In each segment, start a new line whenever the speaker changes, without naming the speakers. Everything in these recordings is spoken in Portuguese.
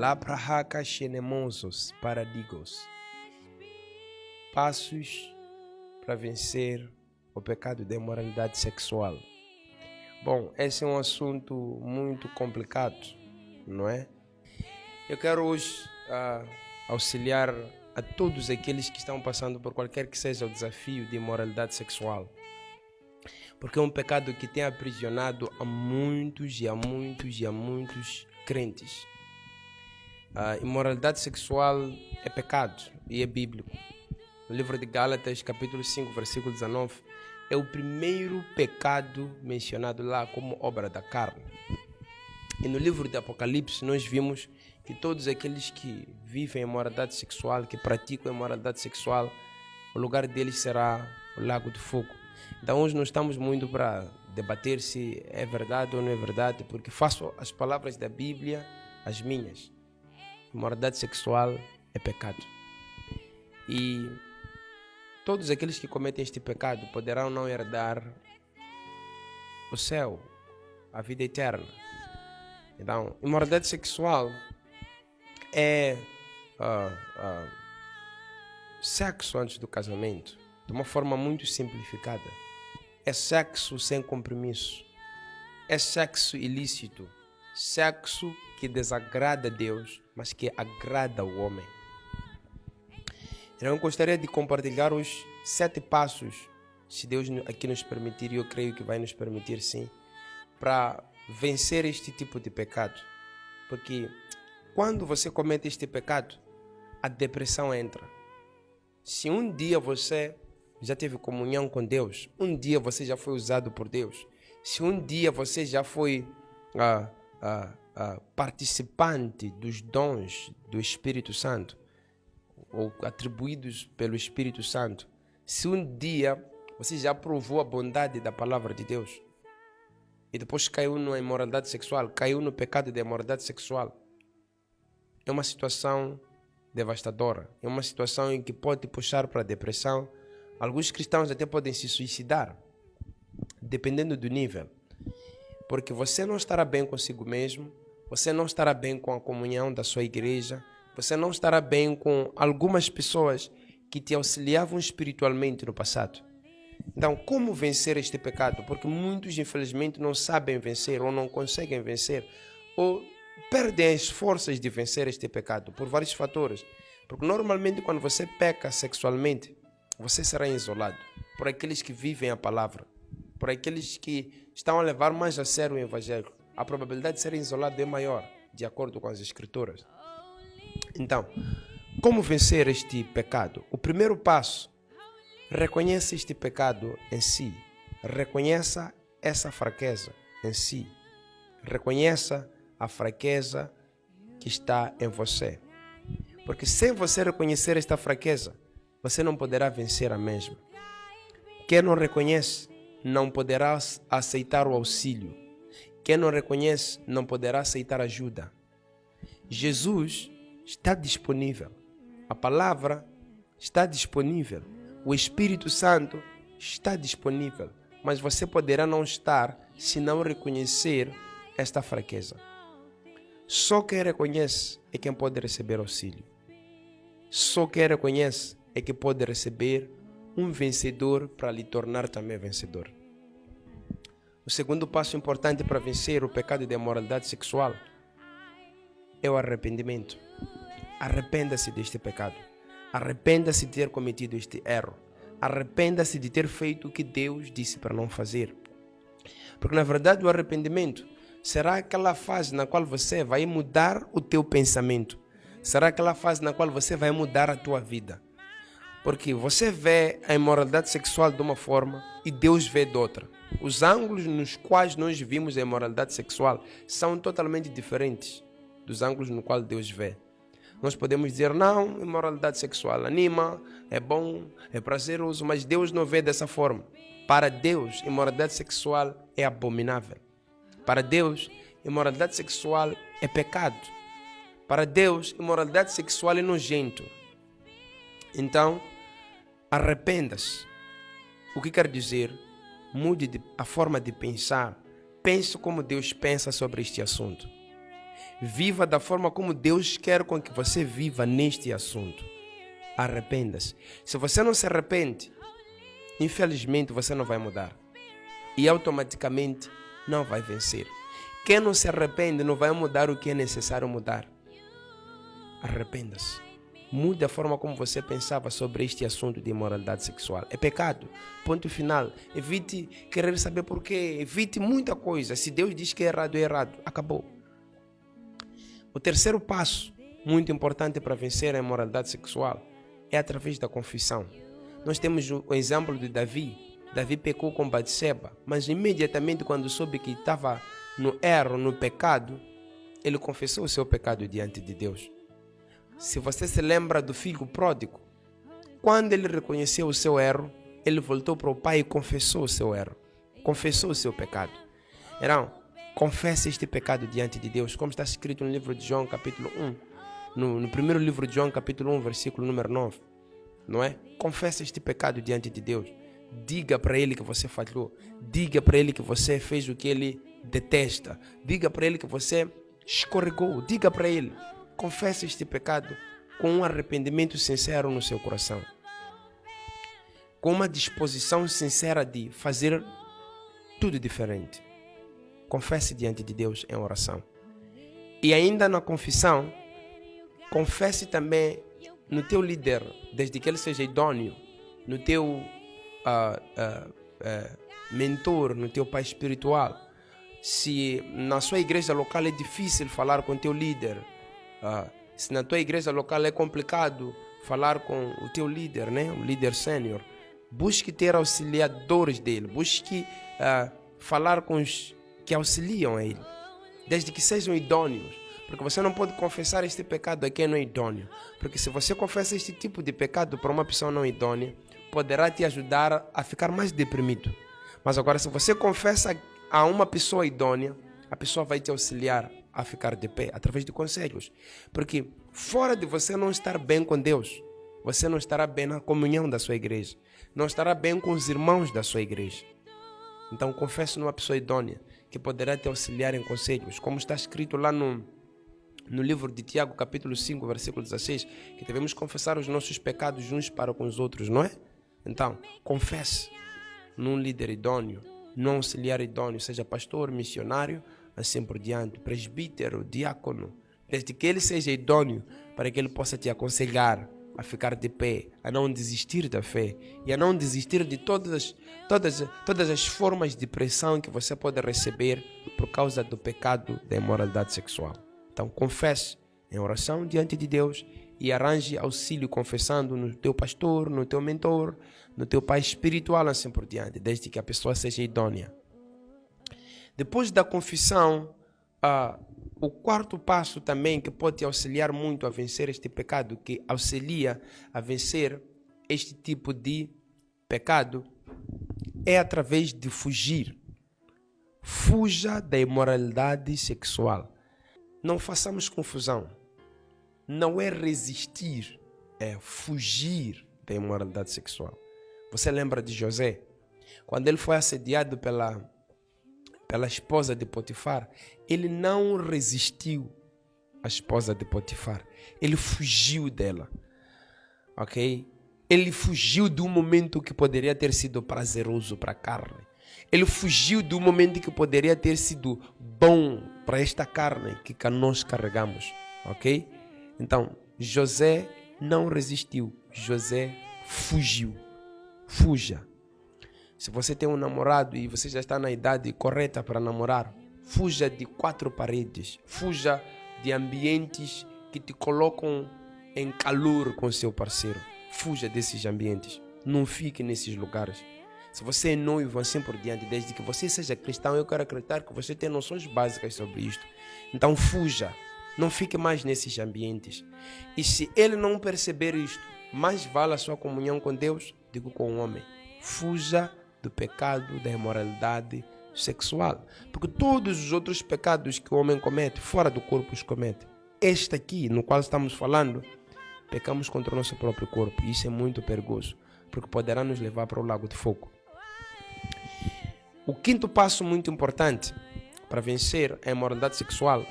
La prahaca xenemosos paradigos. Passos para vencer o pecado da imoralidade sexual. Bom, esse é um assunto muito complicado, não é? Eu quero hoje auxiliar a todos aqueles que estão passando por qualquer que seja o desafio de imoralidade sexual. Porque é um pecado que tem aprisionado a muitos crentes. A imoralidade sexual é pecado e é bíblico. No livro de Gálatas, capítulo 5, versículo 19, é o primeiro pecado mencionado lá como obra da carne. E no livro de Apocalipse nós vimos que todos aqueles que vivem a imoralidade sexual, que praticam a imoralidade sexual, o lugar deles será o lago de fogo. Então hoje não estamos muito para debater se é verdade ou não é verdade, porque faço as palavras da Bíblia as minhas. Imoralidade sexual é pecado. E todos aqueles que cometem este pecado poderão não herdar o céu, a vida eterna. Então, imoralidade sexual é sexo antes do casamento, de uma forma muito simplificada. É sexo sem compromisso. É sexo ilícito. Sexo que desagrada a Deus, mas que agrada o homem. Eu gostaria de compartilhar os 7 passos, se Deus aqui nos permitir, e eu creio que vai nos permitir sim, para vencer este tipo de pecado. Porque quando você comete este pecado, a depressão entra. Se um dia você já teve comunhão com Deus, um dia você já foi usado por Deus, se um dia você já foi participante dos dons do Espírito Santo, ou atribuídos pelo Espírito Santo, se um dia você já provou a bondade da palavra de Deus e depois caiu na imoralidade sexual, caiu no pecado da imoralidade sexual, é uma situação devastadora, é uma situação em que pode puxar para a depressão. Alguns cristãos até podem se suicidar, dependendo do nível, porque você não estará bem consigo mesmo, você não estará bem com a comunhão da sua igreja, você não estará bem com algumas pessoas que te auxiliavam espiritualmente no passado. Então, como vencer este pecado? Porque muitos, infelizmente, não sabem vencer, ou não conseguem vencer, ou perdem as forças de vencer este pecado, por vários fatores. Porque normalmente, quando você peca sexualmente, você será isolado por aqueles que vivem a palavra, por aqueles que estão a levar mais a sério o evangelho. A probabilidade de ser isolado é maior, de acordo com as escrituras. Então, como vencer este pecado? O primeiro passo, reconheça este pecado em si. Reconheça essa fraqueza em si. Reconheça a fraqueza que está em você. Porque sem você reconhecer esta fraqueza, você não poderá vencer a mesma. Quem não reconhece, não poderá aceitar o auxílio. Quem não reconhece, não poderá aceitar ajuda. Jesus está disponível. A palavra está disponível. O Espírito Santo está disponível. Mas você poderá não estar se não reconhecer esta fraqueza. Só quem reconhece é quem pode receber auxílio. Só quem reconhece é que pode receber um vencedor para lhe tornar também vencedor. O segundo passo importante para vencer o pecado de imoralidade sexual é o arrependimento. Arrependa-se deste pecado. Arrependa-se de ter cometido este erro. Arrependa-se de ter feito o que Deus disse para não fazer. Porque na verdade o arrependimento será aquela fase na qual você vai mudar o teu pensamento. Será aquela fase na qual você vai mudar a tua vida. Porque você vê a imoralidade sexual de uma forma e Deus vê de outra. Os ângulos nos quais nós vimos a imoralidade sexual são totalmente diferentes dos ângulos no qual Deus vê. Nós podemos dizer, não, imoralidade sexual anima, é bom, é prazeroso, mas Deus não vê dessa forma. Para Deus, imoralidade sexual é abominável. Para Deus, imoralidade sexual é pecado. Para Deus, imoralidade sexual é nojento. Então, arrependa-se. O que quer dizer? Mude a forma de pensar. Pense como Deus pensa sobre este assunto. Viva da forma como Deus quer com que você viva neste assunto. Arrependa-se. Se você não se arrepende, infelizmente você não vai mudar. E automaticamente não vai vencer. Quem não se arrepende não vai mudar o que é necessário mudar. Arrependa-se. Mude a forma como você pensava sobre este assunto de imoralidade sexual. É pecado. Ponto final. Evite querer saber porquê. Evite muita coisa. Se Deus diz que é errado. Acabou. O terceiro passo, muito importante para vencer a imoralidade sexual, é através da confissão. Nós temos o exemplo de Davi. Davi pecou com Batseba, mas imediatamente quando soube que estava no erro, no pecado, ele confessou o seu pecado diante de Deus. Se você se lembra do filho pródigo, quando ele reconheceu o seu erro, ele voltou para o pai e confessou o seu erro, confessou o seu pecado. Então, confesse este pecado diante de Deus, como está escrito no livro de João, capítulo 1, no primeiro livro de João, capítulo 1, versículo número 9, não é? Confesse este pecado diante de Deus. Diga para ele que você falhou, diga para ele que você fez o que ele detesta, diga para ele que você escorregou, diga para ele. Confesse este pecado com um arrependimento sincero no seu coração, com uma disposição sincera de fazer tudo diferente. Confesse diante de Deus em oração. E ainda na confissão, confesse também no teu líder, desde que ele seja idôneo, no teu mentor, no teu pai espiritual. Se na sua igreja local é difícil falar com teu líder, se na tua igreja local é complicado falar com o teu líder, né? O líder sênior, busque ter auxiliadores dele, busque falar com os que auxiliam a ele, desde que sejam idôneos, porque você não pode confessar este pecado a quem não é idôneo, porque se você confessa este tipo de pecado para uma pessoa não idônea, poderá te ajudar a ficar mais deprimido. Mas agora, se você confessa a uma pessoa idônea, a pessoa vai te auxiliar a ficar de pé, através de conselhos. Porque fora de você não estar bem com Deus, você não estará bem na comunhão da sua igreja, não estará bem com os irmãos da sua igreja. Então confesse numa pessoa idônea, que poderá te auxiliar em conselhos, como está escrito lá no livro de Tiago, capítulo 5, versículo 16, que devemos confessar os nossos pecados uns para com os outros, não é? Então, confesse num líder idôneo, num auxiliar idôneo, seja pastor, missionário, assim por diante, presbítero, diácono, desde que ele seja idôneo, para que ele possa te aconselhar a ficar de pé, a não desistir da fé e a não desistir de todas as formas de pressão que você pode receber por causa do pecado da imoralidade sexual. Então confesse em oração diante de Deus e arranje auxílio confessando no teu pastor, no teu mentor, no teu pai espiritual, assim por diante, desde que a pessoa seja idônea. Depois da confissão, o quarto passo também que pode te auxiliar muito a vencer este pecado, que auxilia a vencer este tipo de pecado, é através de fugir. Fuja da imoralidade sexual. Não façamos confusão. Não é resistir, é fugir da imoralidade sexual. Você lembra de José? Quando ele foi assediado pela esposa de Potifar, ele não resistiu à esposa de Potifar. Ele fugiu dela. Ok? Ele fugiu de um momento que poderia ter sido prazeroso para a carne. Ele fugiu de um momento que poderia ter sido bom para esta carne que nós carregamos. Ok? Então, José não resistiu. José fugiu. Fuja. Se você tem um namorado e você já está na idade correta para namorar, fuja de 4 paredes. Fuja de ambientes que te colocam em calor com seu parceiro. Fuja desses ambientes. Não fique nesses lugares. Se você é noivo, assim por diante, desde que você seja cristão, eu quero acreditar que você tem noções básicas sobre isto. Então fuja. Não fique mais nesses ambientes. E se ele não perceber isto, mais vale a sua comunhão com Deus do que com o homem. Fuja do pecado da imoralidade sexual. Porque todos os outros pecados que o homem comete, fora do corpo os comete. Este aqui, no qual estamos falando, pecamos contra o nosso próprio corpo. E isso é muito perigoso, porque poderá nos levar para o lago de fogo. O quinto passo muito importante para vencer a imoralidade sexual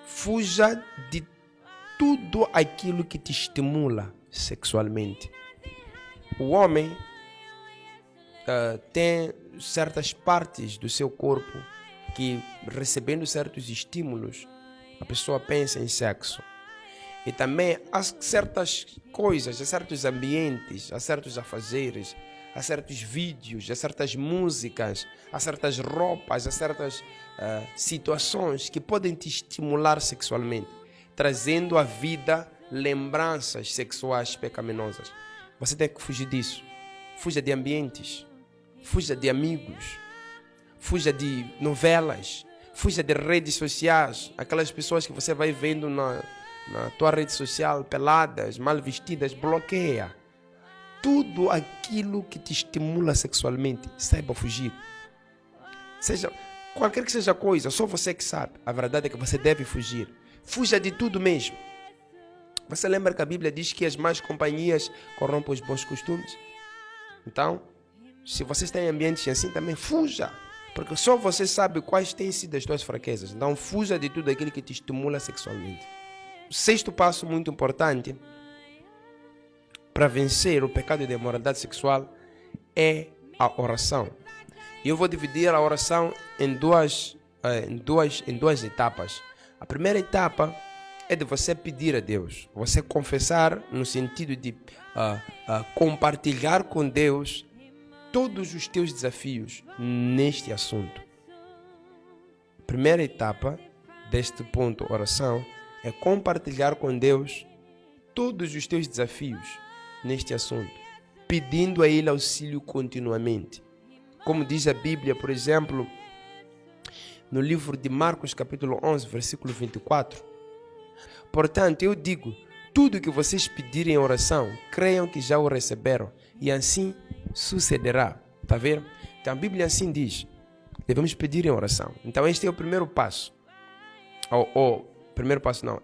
fuja de tudo aquilo que te estimula sexualmente. O homem tem certas partes do seu corpo que, recebendo certos estímulos, a pessoa pensa em sexo. E também há certas coisas, há certos ambientes, há certos afazeres, há certos vídeos, há certas músicas, há certas roupas, há certas situações que podem te estimular sexualmente, trazendo à vida lembranças sexuais pecaminosas. Você tem que fugir disso. Fuja de ambientes, fuja de amigos, fuja de novelas, fuja de redes sociais, aquelas pessoas que você vai vendo na tua rede social, peladas, mal vestidas, bloqueia. Tudo aquilo que te estimula sexualmente, saiba fugir. Seja qualquer que seja a coisa, só você que sabe. A verdade é que você deve fugir. Fuja de tudo mesmo. Você lembra que a Bíblia diz que as más companhias corrompem os bons costumes? Então, se você está em ambientes assim também, fuja. Porque só você sabe quais têm sido as tuas fraquezas. Então, fuja de tudo aquilo que te estimula sexualmente. O sexto passo muito importante para vencer o pecado de imoralidade sexual é a oração. E eu vou dividir a oração em duas etapas. A primeira etapa é de você pedir a Deus, você confessar no sentido de compartilhar com Deus todos os teus desafios neste assunto. A primeira etapa deste ponto, oração, é compartilhar com Deus todos os teus desafios neste assunto, pedindo a Ele auxílio continuamente. Como diz a Bíblia, por exemplo, no livro de Marcos, capítulo 11, versículo 24. Portanto, eu digo, tudo que vocês pedirem em oração, creiam que já o receberam, e assim sucederá. Está vendo? Então a Bíblia assim diz, devemos pedir em oração. Então este é o primeiro passo. Primeiro passo não,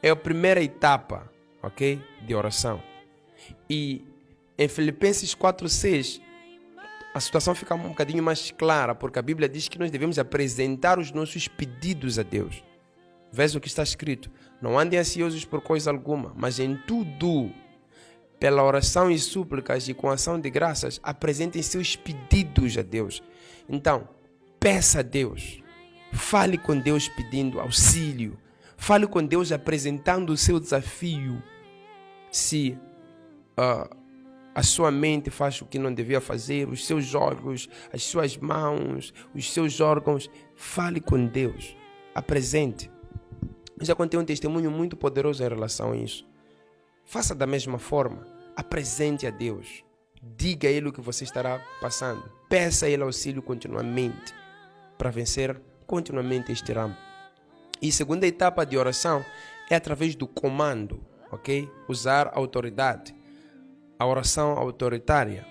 é a primeira etapa, ok? De oração. E em Filipenses 4:6, a situação fica um bocadinho mais clara, porque a Bíblia diz que nós devemos apresentar os nossos pedidos a Deus. Veja o que está escrito: não andem ansiosos por coisa alguma, mas em tudo, pela oração e súplicas e com ação de graças, apresentem seus pedidos a Deus. Então, peça a Deus, fale com Deus pedindo auxílio, fale com Deus apresentando o seu desafio. Se a sua mente faz o que não devia fazer, os seus olhos, as suas mãos, os seus órgãos, fale com Deus, apresente. Eu já contei um testemunho muito poderoso em relação a isso. Faça da mesma forma, apresente a Deus, diga a Ele o que você estará passando, peça a Ele auxílio continuamente, para vencer continuamente este ramo. E a segunda etapa de oração é através do comando, ok? Usar autoridade. A oração autoritária.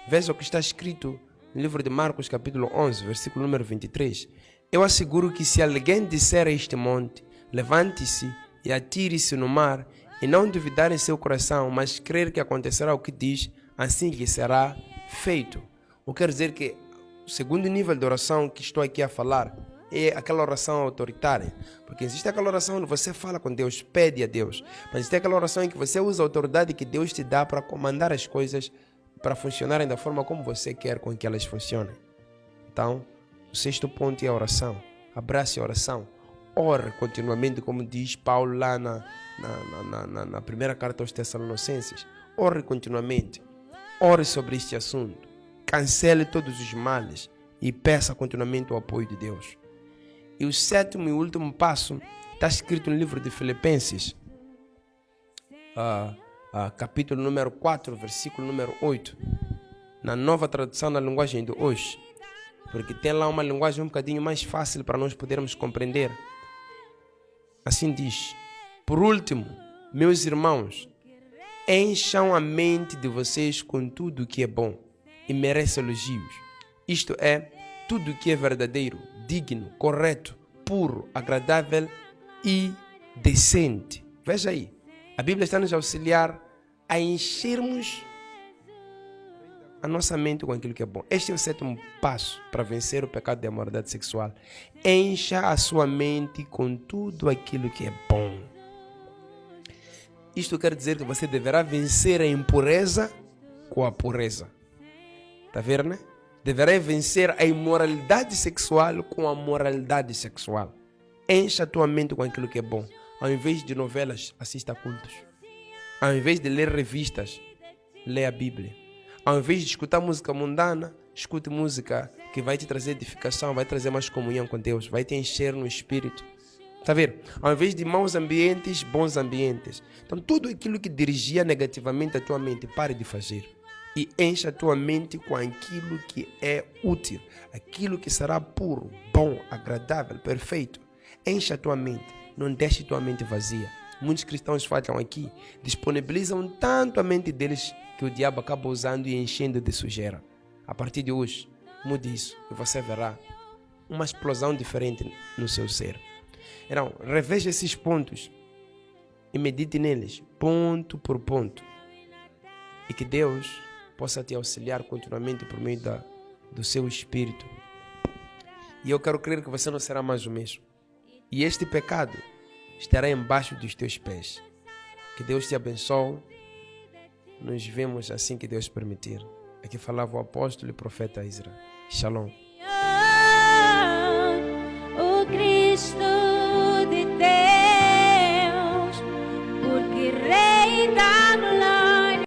Veja o que está escrito no livro de Marcos, capítulo 11, versículo número 23. Eu asseguro que se alguém disser a este monte, levante-se e atire-se no mar, e não duvidar em seu coração, mas crer que acontecerá o que diz, assim lhe será feito. O que quer dizer que o segundo nível de oração que estou aqui a falar é aquela oração autoritária. Porque existe aquela oração onde você fala com Deus, pede a Deus. Mas existe aquela oração em que você usa a autoridade que Deus te dá para comandar as coisas para funcionarem da forma como você quer com que elas funcionem. Então, o sexto ponto é a oração. Abrace a oração. Ore continuamente, como diz Paulo lá na primeira carta aos Tessalonicenses. Ore continuamente. Ore sobre este assunto. Cancele todos os males e peça continuamente o apoio de Deus. E o sétimo e último passo está escrito no livro de Filipenses, capítulo número 4, versículo número 8, na nova tradução da linguagem de hoje, porque tem lá uma linguagem um bocadinho mais fácil para nós podermos compreender. Assim diz: por último, meus irmãos, encham a mente de vocês com tudo o que é bom e merece elogios. Isto é, tudo o que é verdadeiro, digno, correto, puro, agradável e decente. Veja aí, a Bíblia está nos auxiliar a enchermos a nossa mente com aquilo que é bom. Este é o sétimo passo para vencer o pecado de imoralidade sexual. Encha a sua mente com tudo aquilo que é bom. Isto quer dizer que você deverá vencer a impureza com a pureza. Está vendo, né? Deverá vencer a imoralidade sexual com a moralidade sexual. Encha a tua mente com aquilo que é bom. Ao invés de novelas, assista a cultos. Ao invés de ler revistas, leia a Bíblia. Ao invés de escutar música mundana, escute música que vai te trazer edificação, vai trazer mais comunhão com Deus, vai te encher no espírito. Está vendo? Ao invés de maus ambientes, bons ambientes. Então, tudo aquilo que dirigia negativamente a tua mente, pare de fazer. E encha a tua mente com aquilo que é útil, aquilo que será puro, bom, agradável, perfeito. Encha a tua mente, não deixe tua mente vazia. Muitos cristãos falham aqui, disponibilizam tanto a mente deles que o diabo acaba usando e enchendo de sujeira. A partir de hoje, mude isso e você verá uma explosão diferente no seu ser. Então, reveja esses pontos e medite neles, ponto por ponto. E que Deus possa te auxiliar continuamente por meio do seu espírito. E eu quero crer que você não será mais o mesmo. E este pecado estará embaixo dos teus pés. Que Deus te abençoe. Nos vemos assim que Deus permitir. Aqui falava o apóstolo e profeta Israel. Shalom.
Oh Cristo.